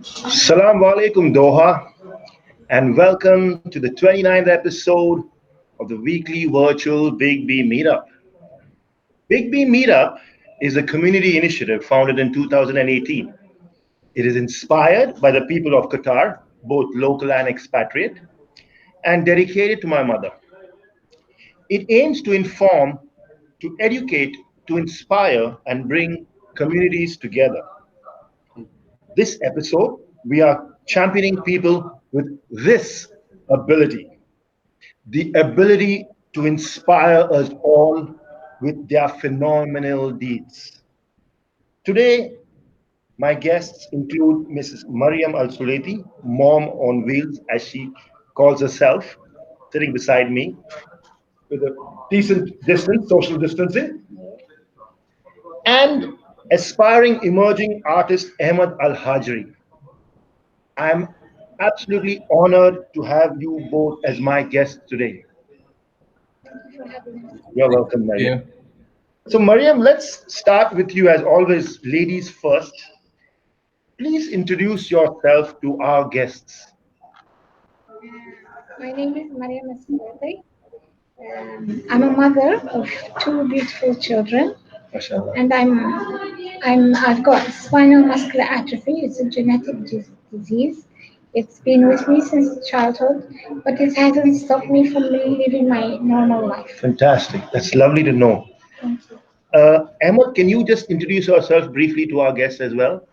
Assalamu alaikum, Doha, and welcome to the 29th episode of the weekly virtual Big B Meetup. Big B Meetup is a community initiative founded in 2018. It is inspired by the people of Qatar, both local and expatriate, and dedicated to my mother. It aims to inform, to educate, to inspire, and bring communities together. This episode, we are championing people with this ability, the ability to inspire us all with their phenomenal deeds. Today, my guests include Mrs. Mariam Al Sulaiti, Mom on Wheels, as she calls herself, sitting beside me with a decent distance, social distancing, and aspiring emerging artist Ahmad Al Hajri. I'm absolutely honored to have you both as my guests today. You're Thank welcome, Mariam. you. So, Mariam, let's start with you as always, ladies first. Please introduce yourself to our guests. My name is Mariam Al Sulaiti. I'm a mother of two beautiful children, MashaAllah. and I've got spinal muscular atrophy. It's a genetic disease. It's been with me since childhood, but it hasn't stopped me from living my normal life. Fantastic. That's lovely to know. Thank you. Ahmad, can you just introduce yourself briefly to our guests as well?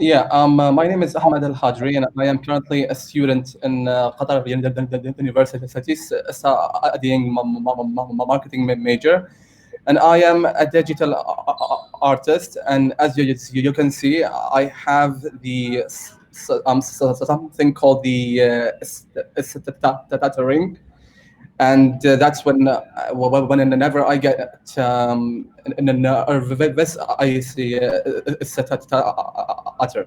Yeah, my name is Ahmad Al Hajri, and I am currently a student in Qatar University, studying marketing major. And I am a digital artist. And as you can see, I have something called the stuttering, and that's whenever I get nervous, I see utter.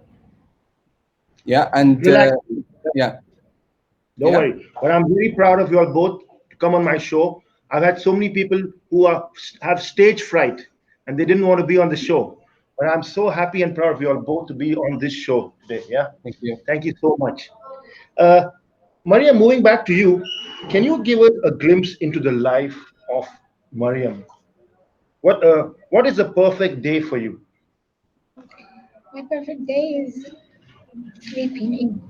Yeah, and Relax. yeah, Don't yeah. worry. But I'm very proud of you all both to come on my show. I've had so many people who have stage fright and they didn't want to be on the show. But I'm so happy and proud of you all both to be on this show today. Yeah. Thank you. Thank you so much. Uh, Maria, moving back to you, can you give us a glimpse into the life of Mariam? What is a perfect day for you? My perfect day is sleeping in.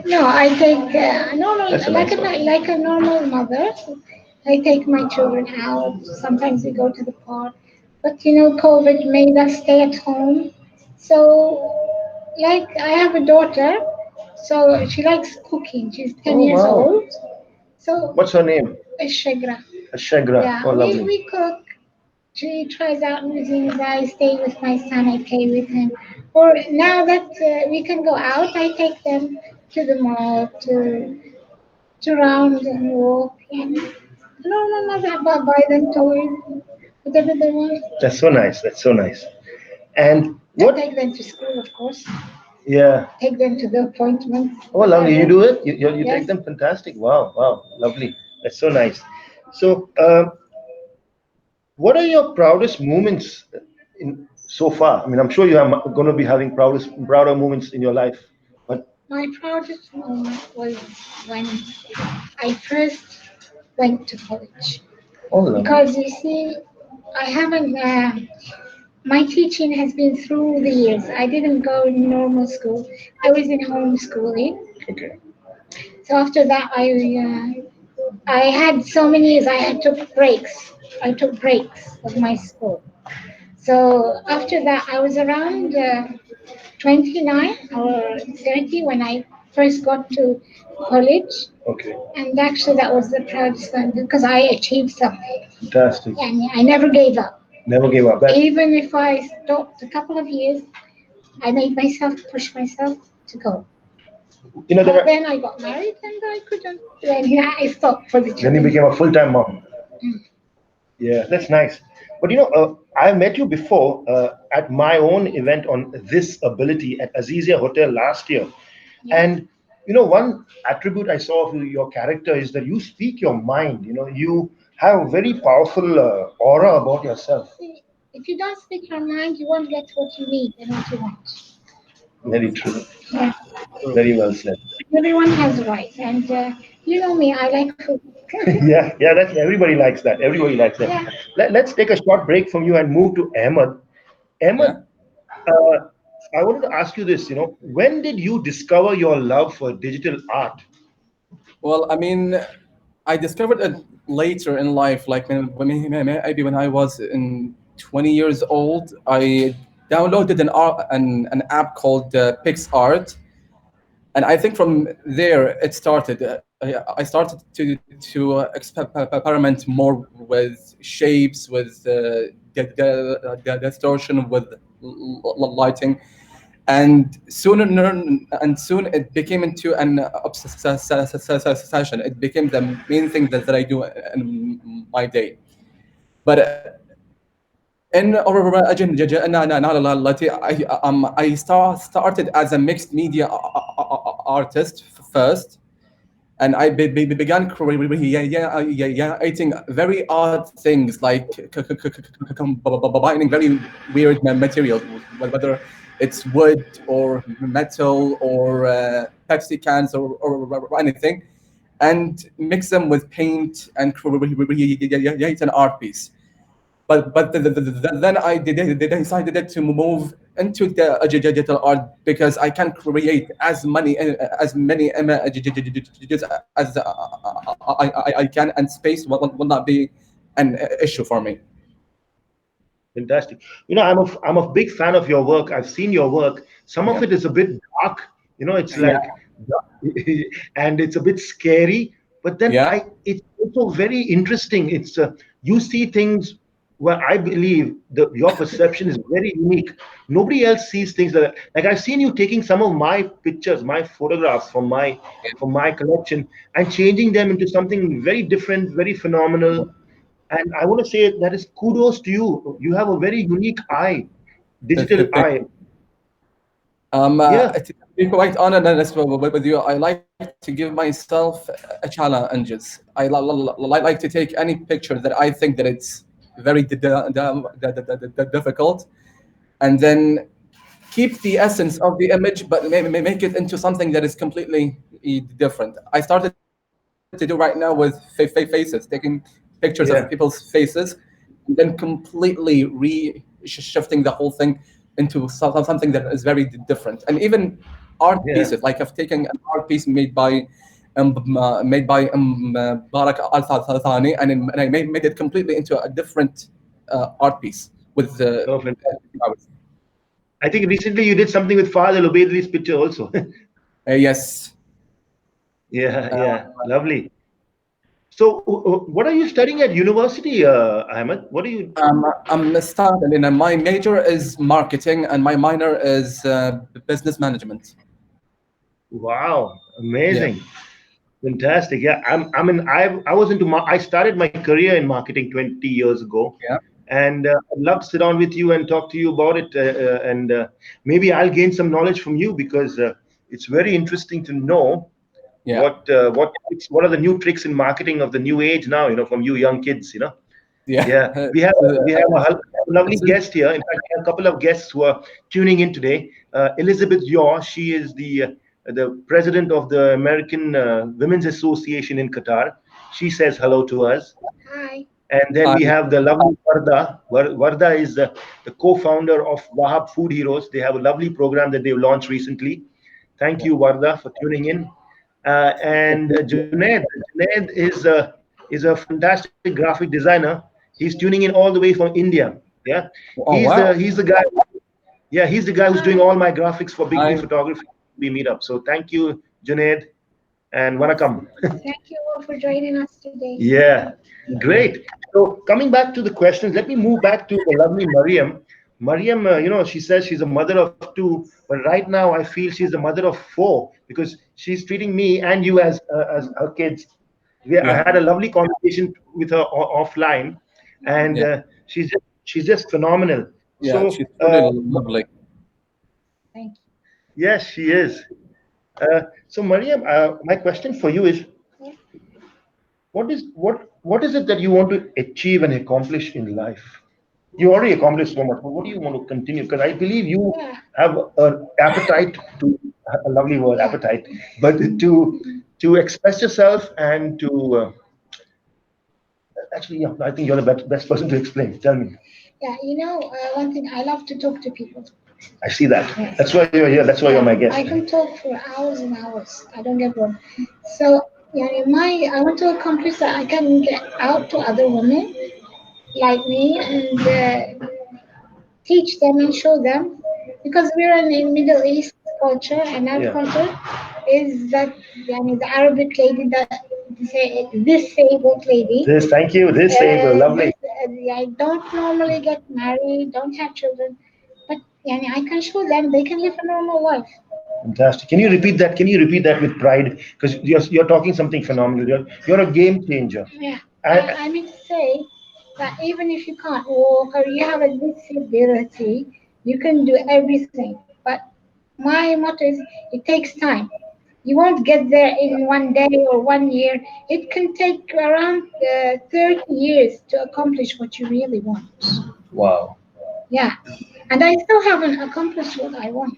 No, I take normal That's a like nice a one. like a normal mother. I take my children out. Sometimes we go to the park, but COVID made us stay at home. So, like, I have a daughter, so she likes cooking. She's 10 Oh years wow. old. So, What's her name? Shagra. Shagra. Yeah, Oh we, lovely. we cook. She tries out new things. I stay with my son. I play with him. Or now that we can go out, I take them to the mall to round and walk. And no, not about buy them toys, whatever they want. That's so nice. That's so nice. And And what? take them to school, of course. Yeah. Take them to the appointments, Oh, lovely. You whatever. do it? You take Yes. them? Fantastic. Wow, wow. Lovely. That's so nice. So, what are your proudest moments in so far? I mean, I'm sure you are going to be having prouder moments in your life. But My proudest moment was when I first went to college. oh, lovely. Because you see, I haven't. My teaching has been through the years. I didn't go in normal school. I was in homeschooling. Okay. So after that, I had so many years. I had took breaks. I took breaks of my school. So after that, I was around 29 or 30 when I first got to college. Okay. And actually, that was the proudest one because I achieved something. Fantastic. And I never gave up. Never gave up. That Even if I stopped a couple of years, I made myself push myself to go. there. But then I got married and I couldn't. Then I stopped for the Then you children. became a full-time mom. Mm. Yeah, that's nice. But I met you before at my own event on this ability at Azizia Hotel last year. Yeah. And one attribute I saw of your character is that you speak your mind. You have a very powerful aura about yourself. If you don't speak your mind, you won't get what you need and what you want. Very true. Yeah. Very well said. Everyone has a voice, and you know me, I like food. Yeah, yeah, that's everybody likes that. Everybody likes that. Yeah. Let's take a short break from you and move to Ahmad. Yeah. Ahmad, I wanted to ask you this. When did you discover your love for digital art? Well, I mean, I discovered it later in life, like maybe when I was in 20 years old. I downloaded an app called PixArt, and I think from there it started. I started to experiment more with shapes, with distortion, with lighting, and soon it became into an obsession. It became the main thing that I do in my day. But in reality, I started as a mixed media artist first, and I began creating very odd things like combining very weird materials, whether it's wood or metal or Pepsi cans or anything, and mix them with paint and create an art piece. But then I decided to move into the digital art because I can create as many images as I can, and space will not be an issue for me. Fantastic. I'm a big fan of your work. I've seen your work. Some of Yeah, it is a bit dark. It's yeah, like, and it's a bit scary. But then yeah. it's also very interesting. You see things where I believe your perception is very unique. Nobody else sees things like I've seen you taking some of my pictures, my photographs from my collection, and changing them into something very different, very phenomenal. And I want to say that is kudos to you. You have a very unique eye, digital Thank eye. you. Yeah, To be quite honest with you, I like to give myself a challenges. I like to take any picture that I think that it's very difficult, and then keep the essence of the image, but make it into something that is completely different. I started to do right now with faces, taking pictures of people's yeah, faces, and then completely shifting the whole thing into something that is very different. And even art yeah. pieces, like I've taken an art piece made by Barak Al Thani, and I made it completely into a different art piece with the Oh, fantastic. I think recently you did something with Fahd Al Ubaidli's picture also. yes. Yeah, yeah, lovely. So, what are you studying at university, Ahmed? What are you? I'm studying, and my major is marketing, and my minor is business management. Wow, Yeah, amazing, fantastic. Yeah, I was I started my career in marketing 20 years ago, yeah, and I'd love to sit down with you and talk to you about it, and maybe I'll gain some knowledge from you because it's very interesting to know yeah, what are the new tricks in marketing of the new age now. From you young kids. yeah. Yeah, we have a lovely It's a- guest here. In fact, we have a couple of guests who are tuning in today. Elizabeth Yaw, she is the president of the American Women's Association in Qatar. She says hello to us. Hi. And then Hi. we have the lovely Varda. Varda is the co-founder of Wahab Food Heroes. They have a lovely program that they've launched recently. Thank Yeah. you, Varda, for tuning in. And Junaid is a fantastic graphic designer. He's tuning in all the way from India. Yeah, Oh wow. he's the guy. Yeah, he's the guy who's doing Hi. all my graphics for Big B I Photography. We meet up. So thank you, Junaid, and Wanakam. Thank you all for joining us today. Yeah, yeah, great. So coming back to the questions, let me move back to the lovely Mariam. Mariam, she says she's a mother of two, but right now I feel she's a mother of four because she's treating me and you as her kids. I yeah, had a lovely conversation with her offline, and yeah, she's just phenomenal. yeah. So She's really lovely. Thank yes, she is. So Mariam, my question for you is, you. what is it that you want to achieve and accomplish in life? You already accomplished so much, but what do you want to continue? Because I believe you Yeah, have an appetite to a lovely word, yeah, appetite, but to express yourself and to actually, yeah, I think you're the best person to explain. Tell me. yeah. One thing, I love to talk to people. I see that. Yes. That's why you're here. That's why you're my Yeah, guest. I can talk for hours and hours. I don't get bored. So, yeah, I want to accomplish that. I can get out to other women like me and teach them and show them because we're in a Middle East culture, and our Yeah. culture is that the Arabic lady, that disabled lady, This, thank you. This saver, lovely. I don't normally get married, don't have children, but I can show them they can live a normal life. Fantastic. Can you repeat that? Can you repeat that with pride? Because you're talking something phenomenal. You're a game changer. Yeah, I, I mean to say that even if you can't walk or you have a disability, you can do everything. But my motto is it takes time. You won't get there in one day or 1 year. It can take around 30 years to accomplish what you really want. wow. Yeah, and I still haven't accomplished what I want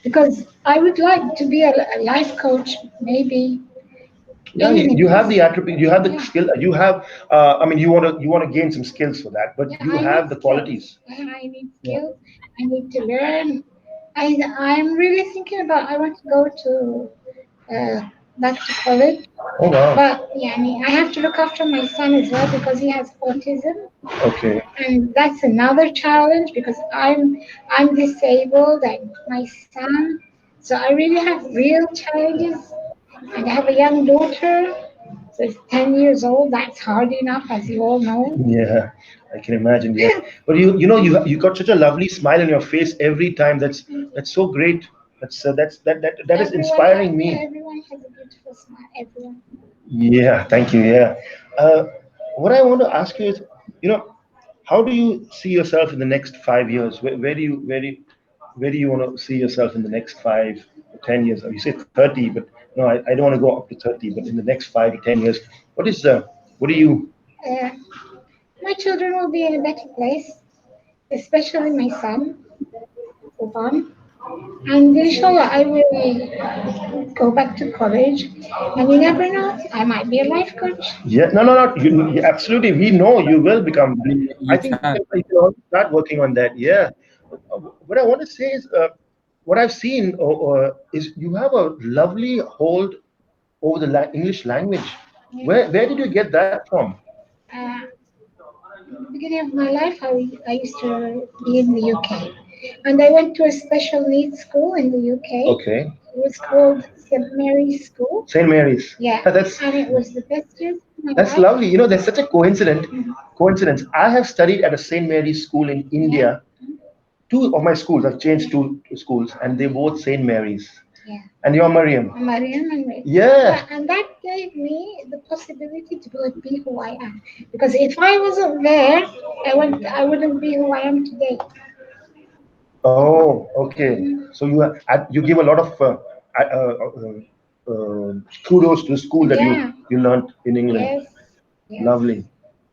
because I would like to be a life coach, maybe Yeah, you have anything. the attribute. You have the Yeah. skill. You have. I mean, you want to gain some skills for that, but Yeah, you I need have the skills. qualities. I need Yeah. skills. I need to learn. I'm really thinking about. I want to go to uh, back to college, Oh wow. but I have to look after my son as well because he has autism, Okay. and that's another challenge because I'm disabled and my son, so I really have real challenges. And I have a young daughter, so it's 10 years old. That's hard enough, as you all know. Yeah, I can imagine. Yeah, but you got such a lovely smile on your face every time. That's so great. That is inspiring me. Everyone has a beautiful smile. Everyone. Yeah, thank you. Yeah. Uh, what I want to ask you is, you know, how do you see yourself in the next 5 years? Where do you want to see yourself in the next 5 or 10 years? You say 30, but no, I don't want to go up to 30. But in the next 5 to 10 years, what do you? Uh, my children will be in a better place, especially my son, Sultan. And inshallah, I will go back to college. And you never know, I might be a life coach. Yeah, no, no, no. Absolutely, we know you will become. I think You you can. can also start working on that. Yeah. What I want to say is, what I've seen is you have a lovely hold over the English language. Yeah. Where did you get that from? Uh, Beginning of my life, I used to be in the UK. And I went to a special needs school in the UK. Okay, It was called St. Mary's School. Saint Mary's. Yeah. That's And it was the best years of my that's life. lovely. There's such a coincidence. I have studied at a Saint Mary's school in Yeah. India. Two of my schools, I've changed two schools, and they both Saint Mary's. Yeah. And you're Mariam. Mariam and me. Yeah. And that gave me the possibility to be who I am. Because if I wasn't there, I wouldn't be who I am today. Oh, okay. Mhm. So you give a lot of kudos to the school that you Yeah. you learned in England. Yes. Yes. Lovely.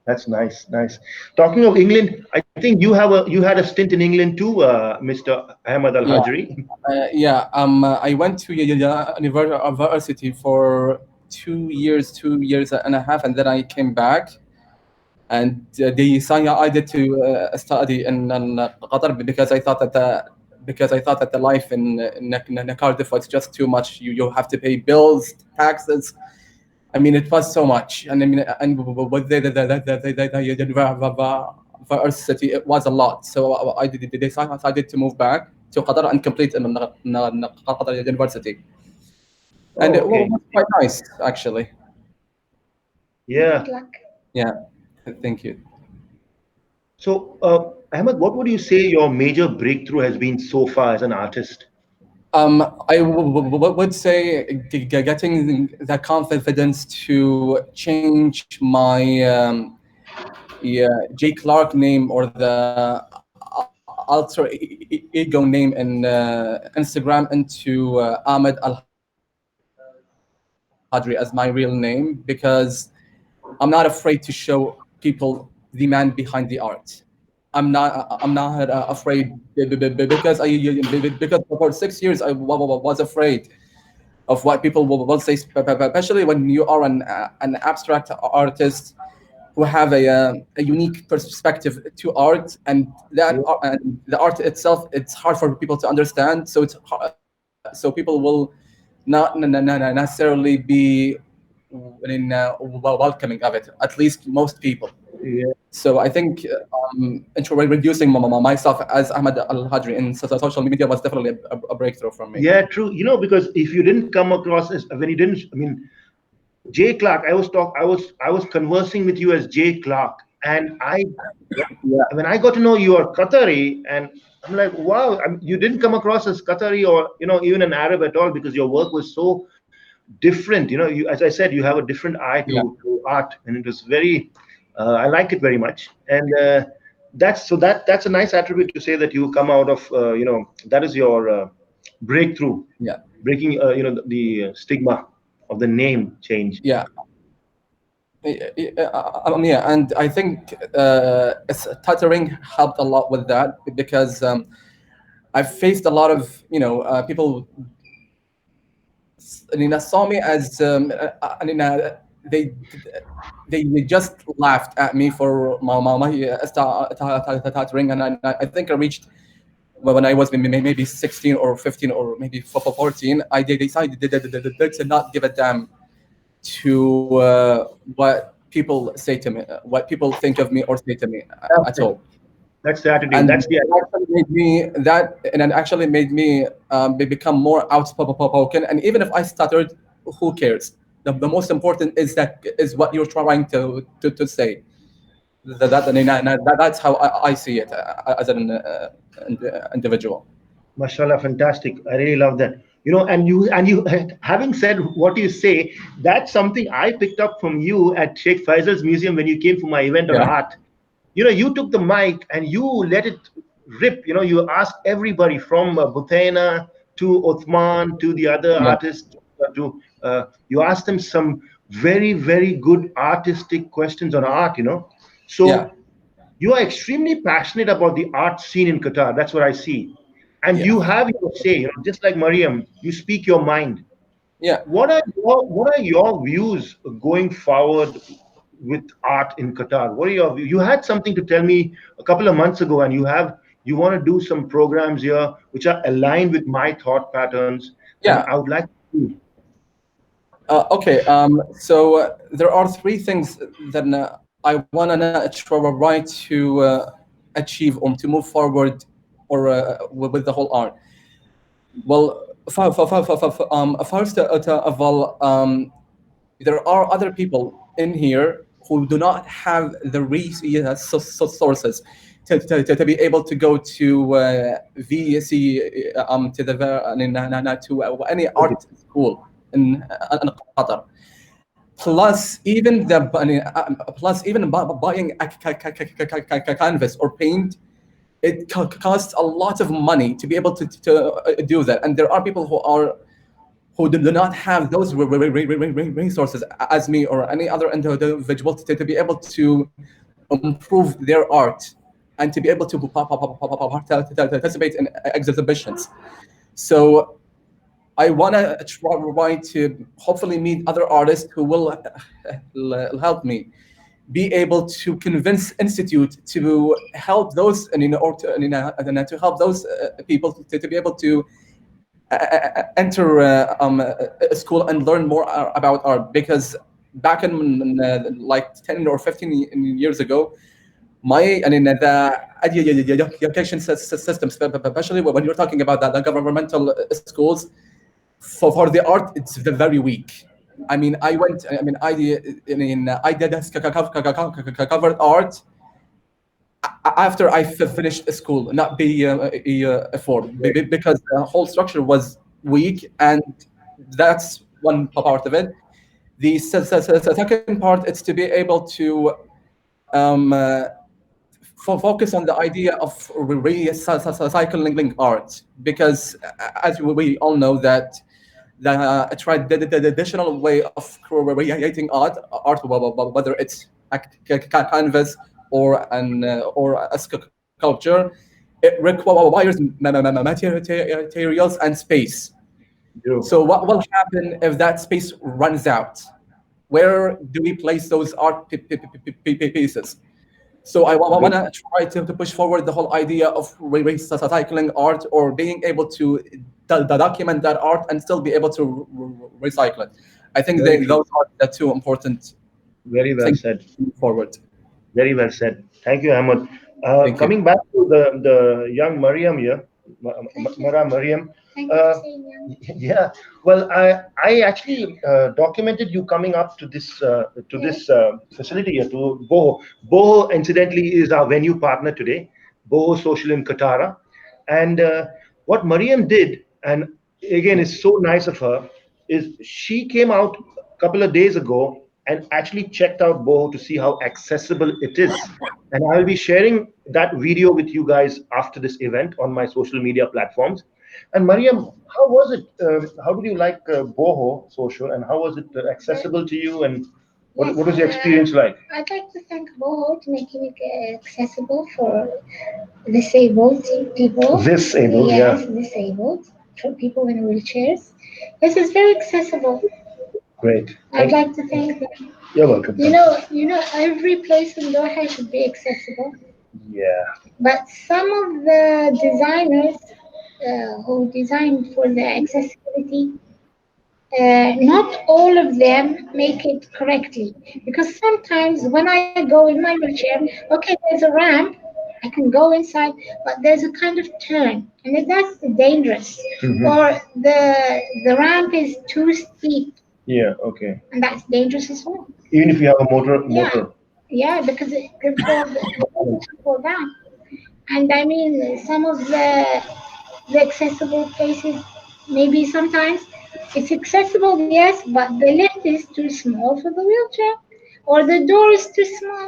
That's nice, nice. Talking of England, I think you had a stint in England too, Mr. Ahmad Al Yeah, Hajri. yeah. I went to university for 2 years, 2 years and a half, and then I came back. And they decided to study in Qatar because I thought that the life in Cardiff was just too much. You have to pay bills, taxes. I mean, it was so much, and I mean, and with the university, it was a lot. So I decided to move back to Qatar and complete in Qatar University, and Oh, it okay. was quite nice actually. Yeah. Good luck. Yeah, thank you. So, Ahmad, what would you say your major breakthrough has been so far as an artist? I would say getting the confidence to change my yeah, J Clark name or the alter ego name in Instagram into Ahmed Al Hajri as my real name because I'm not afraid to show people the man behind the art. I'm not afraid because because for 6 years I was afraid of what people will say, especially when you are an abstract artist who have a unique perspective to art, and and the art itself, it's hard for people to understand. So so people will not necessarily be welcoming of it. At least most people. Yeah. So I think introducing myself as Ahmad Al Hajri in social media was definitely a breakthrough for me. Yeah, true. Because if you didn't come across as when you didn't, I mean, Jay Clark. I was conversing with you as Jay Clark, and Yeah, when I got to know you are Qatari, and I'm like, wow, you didn't come across as Qatari or even an Arab at all because your work was so different. As I said, you have a different eye yeah, to art, and it was very. I like it very much, and that's a nice attribute to say that you come out of. That is your breakthrough, yeah, breaking the stigma of the name change. yeah. Yeah, and I think stuttering helped a lot with that because I've faced a lot of people. I mean, saw me as they they just laughed at me for my stuttering, and I think I reached when I was maybe 16 or 15 or maybe 14. I decided to not give a damn to what people say to me, what people think of me or say to me at all. That's the attitude. And That's the attitude. it actually made me become more outspoken. And even if I stuttered, who cares? The most important is what you're trying to say. That's how I see it as an individual. Mashallah, fantastic. I really love that. And you, having said what you say, that's something I picked up from you at Sheikh Faisal's museum when you came for my event on Yeah, art. You took the mic and you let it rip. You asked everybody from Buthaina to Uthman to the other yeah, artists. You asked them some very, very good artistic questions on art. yeah, So you are extremely passionate about the art scene in Qatar. That's what I see. And yeah, you have your say, just like Mariam, you speak your mind. yeah. What are your views going forward with art in Qatar? What are your views? You had something to tell me a couple of months ago, and you want to do some programs here which are aligned with my thought patterns, and Yeah. I would like to. Okay. So there are three things that I want to try to achieve or to move forward or with the whole art. Well, first of all, there are other people in here who do not have the sources to be able to go to VC to the to any Okay. art school in Qatar. Plus, even plus even buying a canvas or paint, it costs a lot of money to be able to do that. And there are people who do not have those resources as me or any other individual to be able to improve their art and to be able to participate in exhibitions. So I want to try to hopefully meet other artists who will help me be able to convince institute to help those and or to help those people to be able to enter a school and learn more about art, because back in like 10 or 15 years ago, the education systems, especially when you're talking about the governmental schools, for the art, it's very weak. I did covered art after I finished school, not before, because the whole structure was weak, and that's one part of it. The second part is to be able to um, uh, focus on the idea of recycling art, because as we all know that the traditional way of creating art, whether it's a canvas or a sculpture, it requires materials and space. True. So what will happen if that space runs out? Where do we place those art pieces? So I want Good. to try to push forward the whole idea of recycling art, or being able to document that art and still be able to recycle it. I think Very true. those are the two important Very well things said. moving forward. Very well said. Thank you, Ahmad. Thank you. Coming back to the young Mariam here, Thank you. Mariam. Thank you for saying that. Yeah. Well, I actually documented you coming up to this Yes. facility here, to Boho. Boho, incidentally, is our venue partner today. Boho Social in Qatar, and what Mariam did, and again, is so nice of her, is she came out a couple of days ago and actually checked out Boho to see how accessible it is. And I will be sharing that video with you guys after this event on my social media platforms. And Mariam, how was it? How did you like Boho Social, and how was it But accessible to you? And yes, what was your experience like? I'd like to thank Boho to making it accessible for disabled people. Disabled, yeah, Yes, disabled, for people in wheelchairs. Yes, it's very accessible. great. I'd like to thank them. You're welcome. Every place in Doha should be accessible. Yeah. But some of the designers who designed for the accessibility, not all of them make it correctly. Because sometimes when I go in my wheelchair, okay, there's a ramp, I can go inside, but there's a kind of turn, and that's dangerous. Mhm. Or the ramp is too steep, Yeah. Okay. and that's dangerous as well. Even if you have a Yeah, motor. yeah, because it could fall, the people can fall down. And I mean, some of the accessible places, maybe sometimes it's accessible, yes, but the lift is too small for the wheelchair, or the door is too small.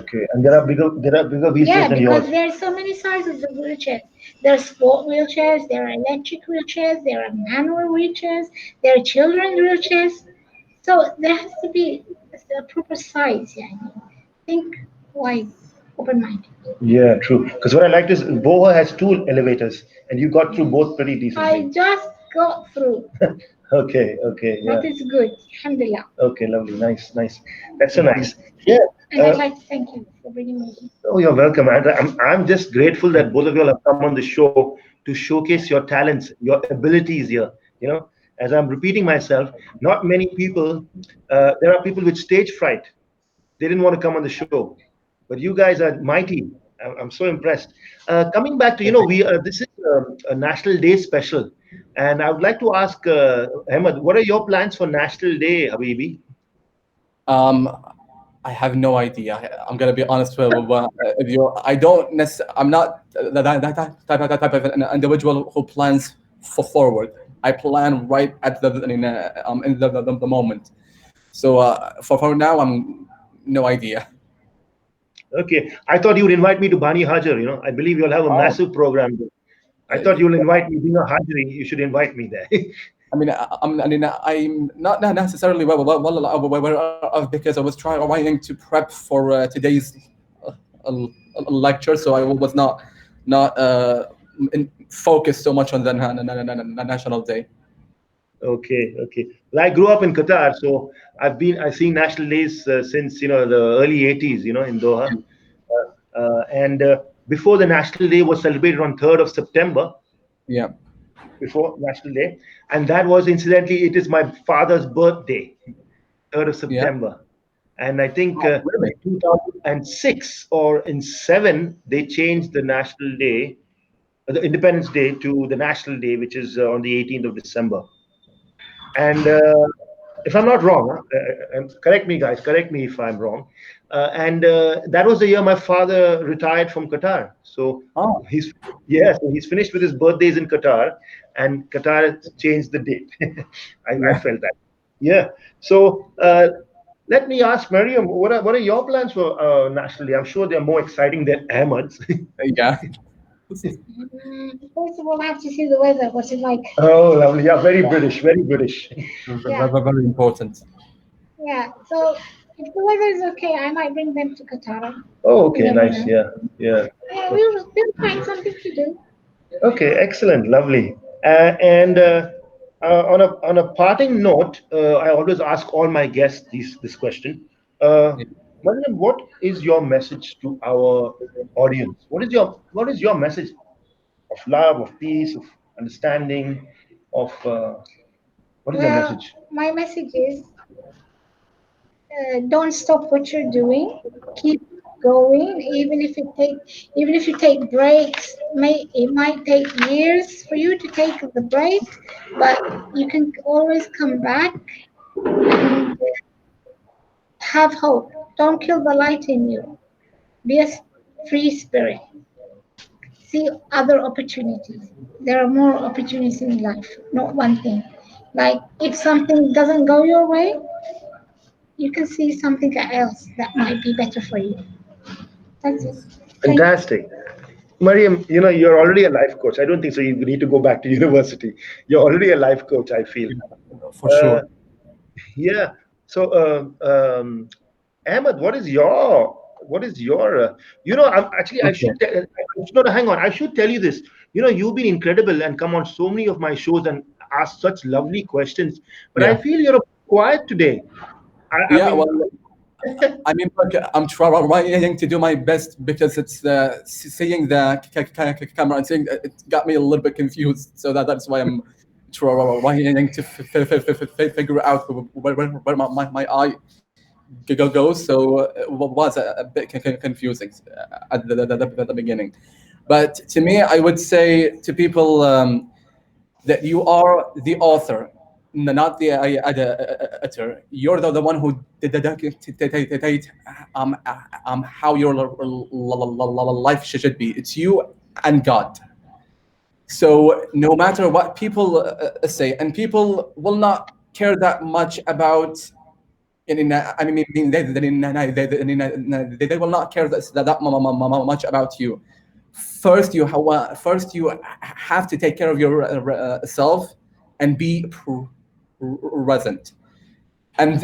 Okay. And there are bigger wheelchairs Yeah, than because yours. there are so many sizes of wheelchairs. There are sport wheelchairs, there are electric wheelchairs, there are manual wheelchairs, there are children wheelchairs. So there has to be a proper size. Yeah, I mean, think wise, open minded. Yeah, true. Because what I liked is Boho has two elevators, and you got through both pretty I decently. just got through. Okay, okay, yeah. That is good. Alhamdulillah. Okay, lovely, nice, nice. That's so Thank you. nice. Yeah. And I'd like to thank you for bringing me here. Oh, you're welcome. And I'm just grateful that both of you all have come on the show to showcase your talents, your abilities here. You know, as I'm repeating myself, not many people. There are people with stage fright. They didn't want to come on the show, but you guys are mighty. I'm so impressed. Coming back to, we this is a National Day special, and I would like to ask Ahmed, what are your plans for National Day, Habibi? Um, I have no idea. I'm gonna be honest with you. I don't necessarily. I'm not that type of an individual who plans for forward. I plan right at the moment. So for now, I'm no idea. Okay, I thought you would invite me to Bani Hajar. I believe you'll have a Oh, massive program there. I thought you'll invite me. Being a Hajri, you should invite me there. I'm not necessarily aware of, because I was trying to prep for today's lecture, so I was not focused so much on the national day. Okay, okay. Well, I grew up in Qatar, so I've seen national days since the early '80s. In Doha, and before the national day was celebrated on 3rd of September, Yeah, before National Day, and that was incidentally it is my father's birthday, 3rd of yeah. September, and I think Oh, really? in 2006 or in seven they changed the National Day, the Independence Day, to the National Day, which is on the 18th of December. And if I'm not wrong, and correct me, guys, correct me if I'm wrong. And that was the year my father retired from Qatar. So Oh, he's so he's finished with his birthdays in Qatar, and Qatar changed the date. I yeah, felt that. Yeah. So let me ask Mariam, what are your plans for National Day? I'm sure they're more exciting than Ahmad's. yeah. First of all, I have to see the weather. What's it like? Oh, lovely. Yeah, very Yeah, British, very British. Yeah, very important. yeah. So If the weather is okay, I might bring them to Qatar. Oh, You okay, never nice. know. Yeah, yeah. Yeah, we'll find something to do. Okay, excellent, lovely. And on a parting note, I always ask all my guests this question. Uh, Mariam, what is your message to our audience? What is your message of love, of peace, of understanding, of what is your Well, message? my message is don't stop what you're doing. Keep going, even if you take breaks. It might take years for you to take the break, but you can always come back and have hope. Don't kill the light in you. Be a free spirit. See other opportunities. There are more opportunities in life, not one thing. Like if something doesn't go your way, you can see something else that might be better for you. That's it. Thank you. Fantastic. Mariam, you're already a life coach. I don't think so. You need to go back to university. You're already a life coach, I feel. For Uh, sure. yeah. So, Ahmed, what is your? I'm actually I Okay. should no, no, hang on. I should tell you this. You've been incredible and come on so many of my shows and asked such lovely questions. But I Yeah. feel you're quiet today. I Yeah. Well, mean, I mean, look, I'm trying to do my best because it's seeing the camera and seeing it got me a little bit confused. So that's why I'm trying to figure out where my eye goes. So it was a bit confusing at the beginning. But to me, I would say to people that you are the author, not the editor. You're the one who dictate how your life should be. It's you and God. So no matter what people say, and people will not care that much about. I mean, they will not care much about you. First you have to take care of yourself and be present. And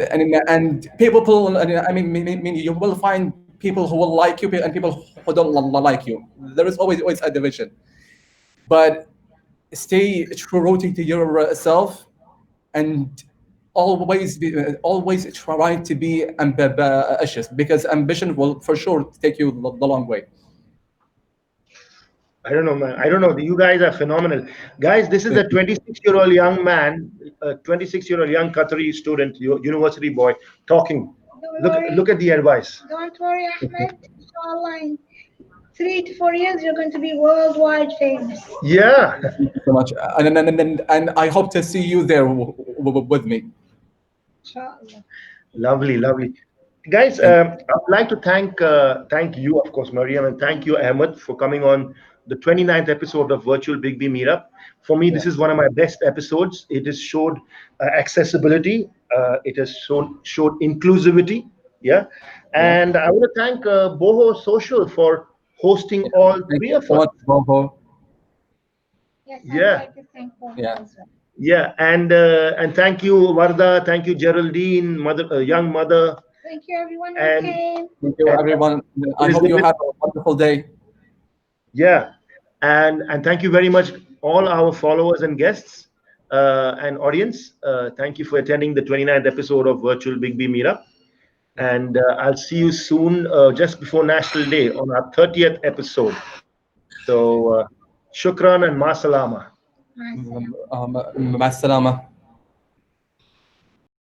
people, I mean, you will find people who will like you and people who don't like you. There is always a division, but stay true to yourself and always try to be ambitious because ambition will for sure take you the long way. I don't know, man. I don't know. You guys are phenomenal, guys. This is a 26-year-old young man, a 26-year-old young Qatari student, university boy, talking. Don't Look, worry. look at the advice. Don't worry, Ahmed. Inshallah, in 3 to 4 years, you're going to be worldwide famous. Yeah. Thank you so much, and I hope to see you there with me. Inshallah. Lovely, lovely. Guys, Thank I'd like to thank you, of course, Mariam, and thank you, Ahmed, for coming on the 29th episode of Virtual Big B Meetup. For me, yeah, this is one of my best episodes. It has showed accessibility. It has showed inclusivity. Yeah, yeah, and I want to thank Boho Social for hosting yeah. all Thank three you of so us. much, Boho. Yes, I would Yeah, like to thank Boho Yeah, as well. yeah, and thank you, Varda. Thank you, Geraldine, mother, young mother, Thank you, everyone who and came. thank you, and everyone. I hope you Elizabeth. have a wonderful day. Yeah, and thank you very much, all our followers and guests and audience. Thank you for attending the 29th episode of Virtual Big B Meetup. And I'll see you soon, just before National Day, on our 30th episode. So, shukran and ma salama. Ma'as salam. مع السلامة.